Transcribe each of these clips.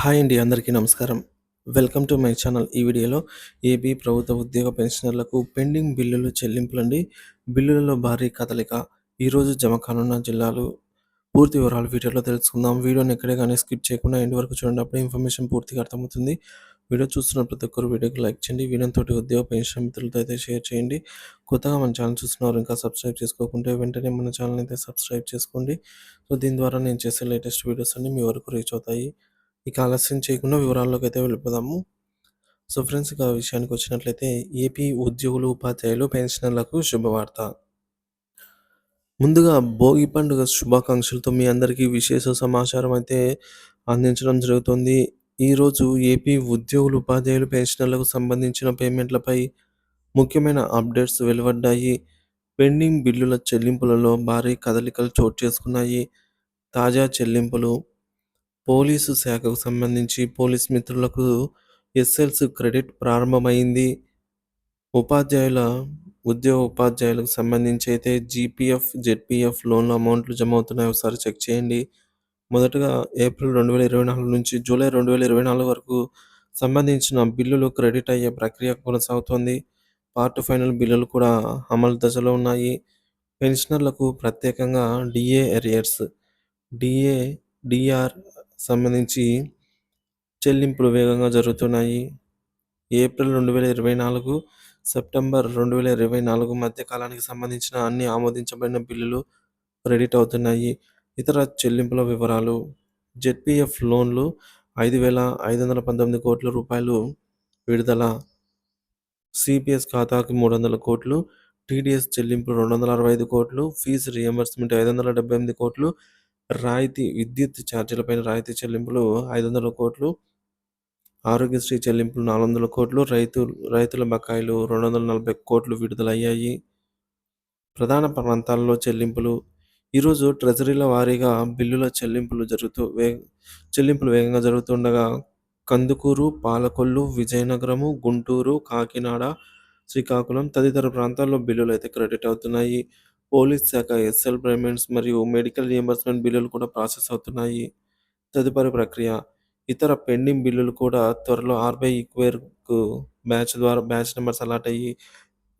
Hi అండి. అందరికీ నమస్కారం. Welcome to my channel. ఈ వీడియోలో ఏపీ ప్రభుత్వ ఉద్యోగ పెన్షనర్లకు పెండింగ్ బిల్లులు చెల్లింపులండి. బిల్లులలో భారీ కదలిక. ఈరోజు జమ కానున్న జిల్లాలు పూర్తి వివరాలు వీడియోలో తెలుసుకుందాం. వీడియోని ఎక్కడే గానీ స్కిప్ చేయకుండా ఎండ్ వరకు చూడండి. అప్పుడే ఇన్ఫర్మేషన్ పూర్తిగా అర్థమవుతుంది. వీడియో చూస్తున్న ప్రతి ఒక్కరు వీడియోకి లైక్ చేయండి. వీడియోతోటి ఉద్యోగ పెన్షన్ మిత్రులతో అయితే షేర్ చేయండి. కొత్తగా మన ఛానల్ చూస్తున్నారు ఇంకా సబ్స్క్రైబ్ చేసుకోకుంటే వెంటనే మన ఛానల్ అయితే సబ్స్క్రైబ్ చేసుకోండి. దీని ద్వారా నేను చేసే లేటెస్ట్ వీడియోస్ అన్నీ మీ వరకు రీచ్ అవుతాయి. ఇక ఆలస్యం చేయకుండా వివరాల్లోకైతే వెళ్ళిపోదాము. ఫ్రెండ్స్, ఇక విషయానికి వచ్చినట్లయితే ఏపీ ఉద్యోగులు, ఉపాధ్యాయులు, పెన్షనర్లకు శుభవార్త. ముందుగా భోగి పండుగ శుభాకాంక్షలతో మీ అందరికీ విశేష సమాచారం అయితే అందించడం జరుగుతుంది. ఈరోజు ఏపీ ఉద్యోగులు, ఉపాధ్యాయులు, పెన్షనర్లకు సంబంధించిన పేమెంట్లపై ముఖ్యమైన అప్డేట్స్ వెలువడ్డాయి. పెండింగ్ బిల్లుల చెల్లింపులలో భారీ కదలికలు చోటు చేసుకున్నాయి. తాజా చెల్లింపులు పోలీసు శాఖకు సంబంధించి పోలీస్ మిత్రులకు ఎస్ఎల్స్ క్రెడిట్ ప్రారంభమైంది. ఉపాధ్యాయుల ఉపాధ్యాయులకు సంబంధించి అయితే జీపీఎఫ్, జెడ్పీఎఫ్ లోన్ల అమౌంట్లు జమ అవుతున్నాయి. ఒకసారి చెక్ చేయండి. మొదటగా ఏప్రిల్ 2024 నుంచి జూలై 2024 వరకు సంబంధించిన బిల్లులు క్రెడిట్ అయ్యే ప్రక్రియ కొనసాగుతోంది. పార్ట్ ఫైనల్ బిల్లులు కూడా అమలు దశలో ఉన్నాయి. పెన్షనర్లకు ప్రత్యేకంగా డిఏ ఎరియర్స్, డిఏ, డిఆర్ సంబంధించి చెల్లింపులు వేగంగా జరుగుతున్నాయి. ఏప్రిల్ 2024, సెప్టెంబర్ 2024 మధ్య కాలానికి సంబంధించిన అన్ని ఆమోదించబడిన బిల్లులు క్రెడిట్ అవుతున్నాయి. ఇతర చెల్లింపుల వివరాలు: జెడ్పీఎఫ్ లోన్లు 5,519 కోట్ల రూపాయలు విడుదల, సిపిఎస్ ఖాతాకి 300 కోట్లు, టీడీఎస్ చెల్లింపులు 265 కోట్లు, ఫీజు రియంబర్స్మెంట్ 578 కోట్లు, రాయితీ విద్యుత్ ఛార్జీలపైన రాయితీ చెల్లింపులు 500 కోట్లు, ఆరోగ్యశ్రీ చెల్లింపులు 400 కోట్లు, రైతుల బకాయిలు 240 కోట్లు విడుదలయ్యాయి. ప్రధాన ప్రాంతాల్లో చెల్లింపులు: ఈరోజు ట్రెజరీల వారీగా బిల్లుల చెల్లింపులు వేగంగా జరుగుతుండగా కందుకూరు, పాలకొల్లు, విజయనగరము, గుంటూరు, కాకినాడ, శ్రీకాకుళం తదితర ప్రాంతాల్లో బిల్లులు అయితే క్రెడిట్ అవుతున్నాయి. పోలీస్ శాఖ ఎస్ఎల్ పేమెంట్స్ మరియు మెడికల్ రియంబర్స్మెంట్ బిల్లులు కూడా ప్రాసెస్ అవుతున్నాయి. తదుపరి ప్రక్రియ: ఇతర పెండింగ్ బిల్లులు కూడా త్వరలో ఆర్బీఐ ఈక్వేర్కు బ్యాచ్ నెంబర్స్ అలాట్ అయ్యి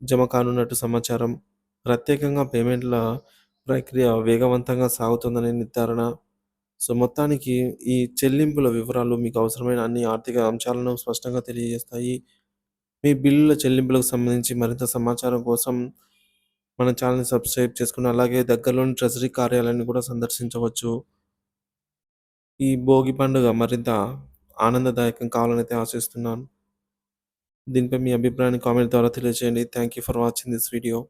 జమ కానున్నట్టు సమాచారం. ప్రత్యేకంగా పేమెంట్ల ప్రక్రియ వేగవంతంగా సాగుతుందని నిర్ధారణ. మొత్తానికి ఈ చెల్లింపుల వివరాలు మీకు అవసరమైన అన్ని ఆర్థిక అంశాలను స్పష్టంగా తెలియజేస్తాయి. మీ బిల్లుల చెల్లింపులకు సంబంధించి మరింత సమాచారం కోసం మన ఛానల్ని సబ్స్క్రైబ్ చేసుకుని అలాగే దగ్గరలోని ట్రెజరీ కార్యాలయాన్ని కూడా సందర్శించవచ్చు. ఈ భోగి పండుగ మరింత ఆనందదాయకం కావాలని ఆశిస్తున్నాను. దీనిపై మీ అభిప్రాయాన్ని కామెంట్ ద్వారా తెలియజేయండి. Thank you for watching this video.